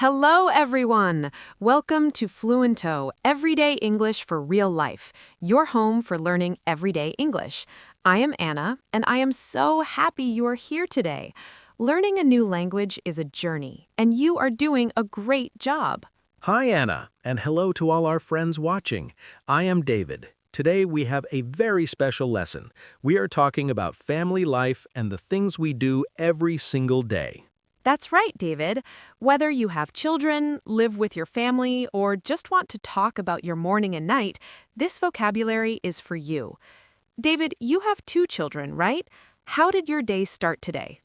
Hello, everyone! Welcome to Fluentto, Everyday English for Real Life, your home for learning everyday English. I am Anna, and I am so happy you are here today. Learning a new language is a journey, and you are doing a great job. Hi, Anna, and hello to all our friends watching. I am David. Today we have a very special lesson. We are talking about family life and the things we do every single day. That's right, David. Whether you have children, live with your family, or just want to talk about your morning and night, this vocabulary is for you. David, you have two children, right? How did your day start today?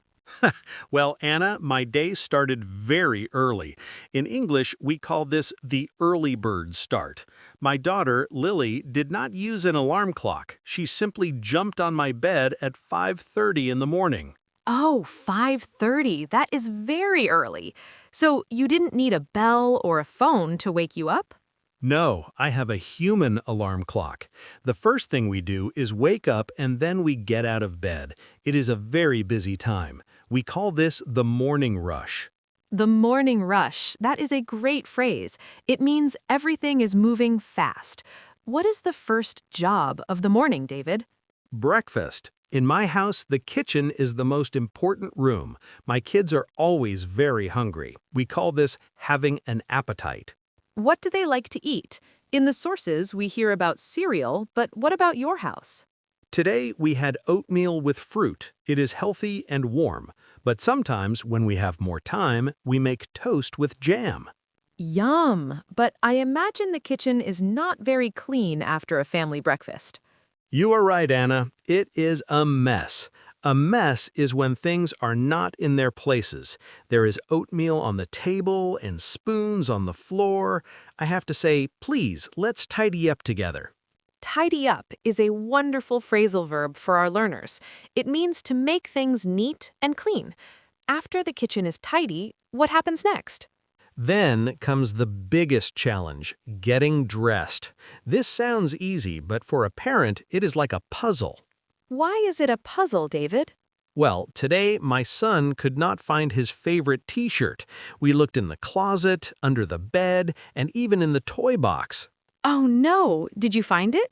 Well, Anna, my day started very early. In English, we call this the early bird start. My daughter, Lily, did not use an alarm clock. She simply jumped on my bed at 5:30 in the morning. Oh, 5:30. That is very early. So you didn't need a bell or a phone to wake you up? No, I have a human alarm clock. The first thing we do is wake up and then we get out of bed. It is a very busy time. We call this the morning rush. The morning rush. That is a great phrase. It means everything is moving fast. What is the first job of the morning, David? Breakfast. In my house, the kitchen is the most important room. My kids are always very hungry. We call this having an appetite. What do they like to eat? In the sources, we hear about cereal, but what about your house? Today, we had oatmeal with fruit. It is healthy and warm. But sometimes, when we have more time, we make toast with jam. Yum! But I imagine the kitchen is not very clean after a family breakfast. You are right, Anna. It is a mess. A mess is when things are not in their places. There is oatmeal on the table and spoons on the floor. I have to say, please, let's tidy up together. Tidy up is a wonderful phrasal verb for our learners. It means to make things neat and clean. After the kitchen is tidy, what happens next? Then comes the biggest challenge, getting dressed. This sounds easy, but for a parent, it is like a puzzle. Why is it a puzzle, David? Well, today my son could not find his favorite t-shirt. We looked in the closet, under the bed, and even in the toy box. Oh no, did you find it?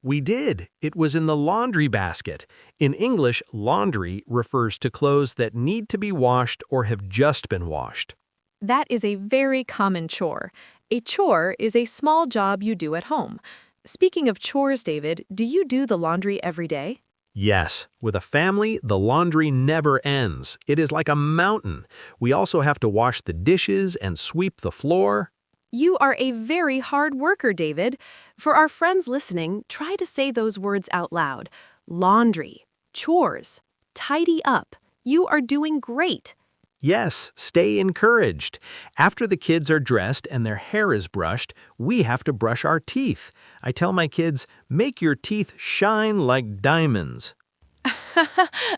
We did. It was in the laundry basket. In English, laundry refers to clothes that need to be washed or have just been washed. That is a very common chore. A chore is a small job you do at home. Speaking of chores, David, do you do the laundry every day? Yes, with a family, the laundry never ends. It is like a mountain. We also have to wash the dishes and sweep the floor. You are a very hard worker, David. For our friends listening, try to say those words out loud. Laundry, chores, tidy up. You are doing great. Yes, stay encouraged. After the kids are dressed and their hair is brushed, we have to brush our teeth. I tell my kids, make your teeth shine like diamonds.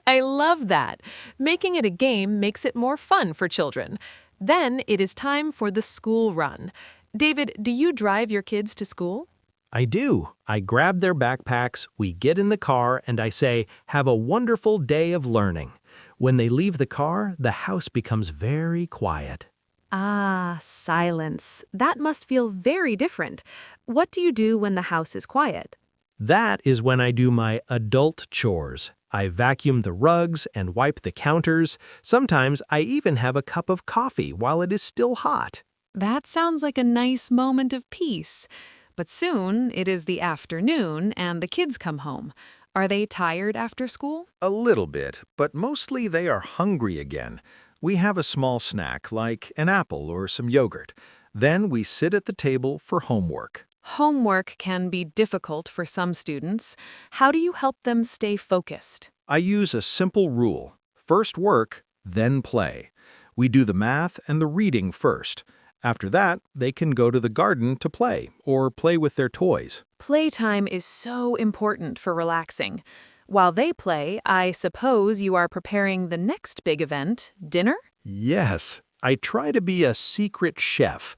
I love that. Making it a game makes it more fun for children. Then it is time for the school run. David, do you drive your kids to school? I do. I grab their backpacks, we get in the car, and I say, have a wonderful day of learning. When they leave the car, the house becomes very quiet. Ah, silence. That must feel very different. What do you do when the house is quiet? That is when I do my adult chores. I vacuum the rugs and wipe the counters. Sometimes I even have a cup of coffee while it is still hot. That sounds like a nice moment of peace. But soon it is the afternoon and the kids come home. Are they tired after school? A little bit, but mostly they are hungry again. We have a small snack like an apple or some yogurt. Then we sit at the table for homework. Homework can be difficult for some students. How do you help them stay focused? I use a simple rule. First work, then play. We do the math and the reading first. After that, they can go to the garden to play or play with their toys. Playtime is so important for relaxing. While they play, I suppose you are preparing the next big event, dinner? Yes, I try to be a secret chef.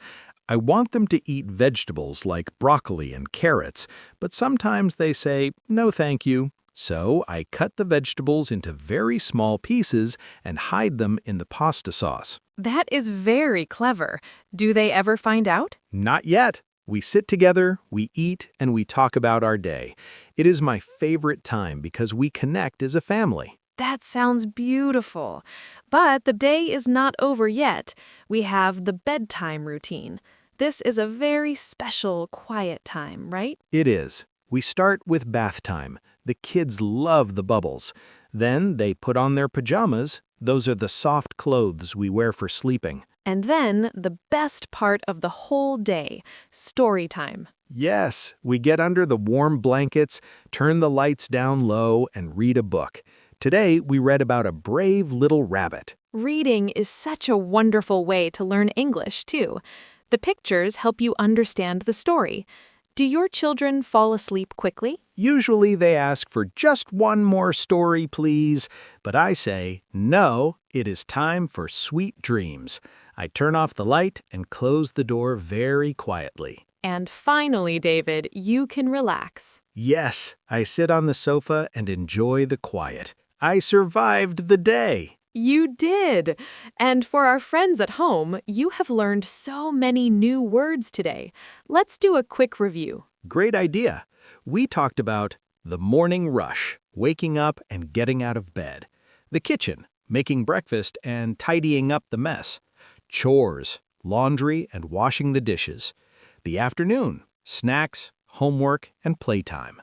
I want them to eat vegetables like broccoli and carrots, but sometimes they say, no thank you. So I cut the vegetables into very small pieces and hide them in the pasta sauce. That is very clever. Do they ever find out? Not yet. We sit together, we eat, and we talk about our day. It is my favorite time because we connect as a family. That sounds beautiful. But the day is not over yet. We have the bedtime routine. This is a very special, quiet time, right? It is. We start with bath time. The kids love the bubbles. Then they put on their pajamas. Those are the soft clothes we wear for sleeping. And then the best part of the whole day, story time. Yes, we get under the warm blankets, turn the lights down low, and read a book. Today, we read about a brave little rabbit. Reading is such a wonderful way to learn English, too. The pictures help you understand the story. Do your children fall asleep quickly? Usually they ask for just one more story, please. But I say, no, it is time for sweet dreams. I turn off the light and close the door very quietly. And finally, David, you can relax. Yes, I sit on the sofa and enjoy the quiet. I survived the day. You did! And for our friends at home, you have learned so many new words today. Let's do a quick review. Great idea. We talked about the morning rush, waking up and getting out of bed. The kitchen, making breakfast and tidying up the mess. Chores, laundry and washing the dishes. The afternoon, snacks, homework, and playtime.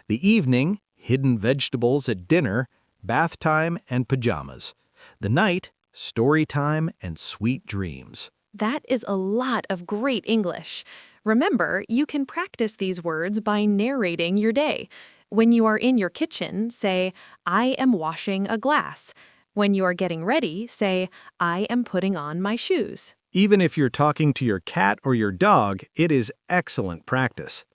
The evening, hidden vegetables at dinner, bath time and pajamas. The night, story time and sweet dreams. That is a lot of great English. Remember, you can practice these words by narrating your day. When you are in your kitchen, say, I am washing a glass. When you are getting ready, say, I am putting on my shoes. Even if you're talking to your cat or your dog, it is excellent practice.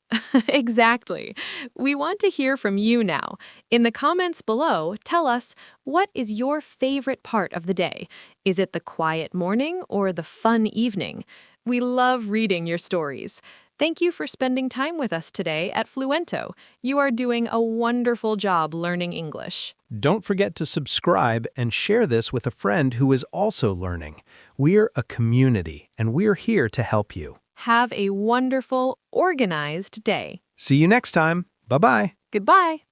Exactly. We want to hear from you now. In the comments below, tell us, what is your favorite part of the day? Is it the quiet morning or the fun evening? We love reading your stories. Thank you for spending time with us today at Fluentto. You are doing a wonderful job learning English. Don't forget to subscribe and share this with a friend who is also learning. We're a community, and we're here to help you. Have a wonderful, organized day. See you next time. Bye-bye. Goodbye.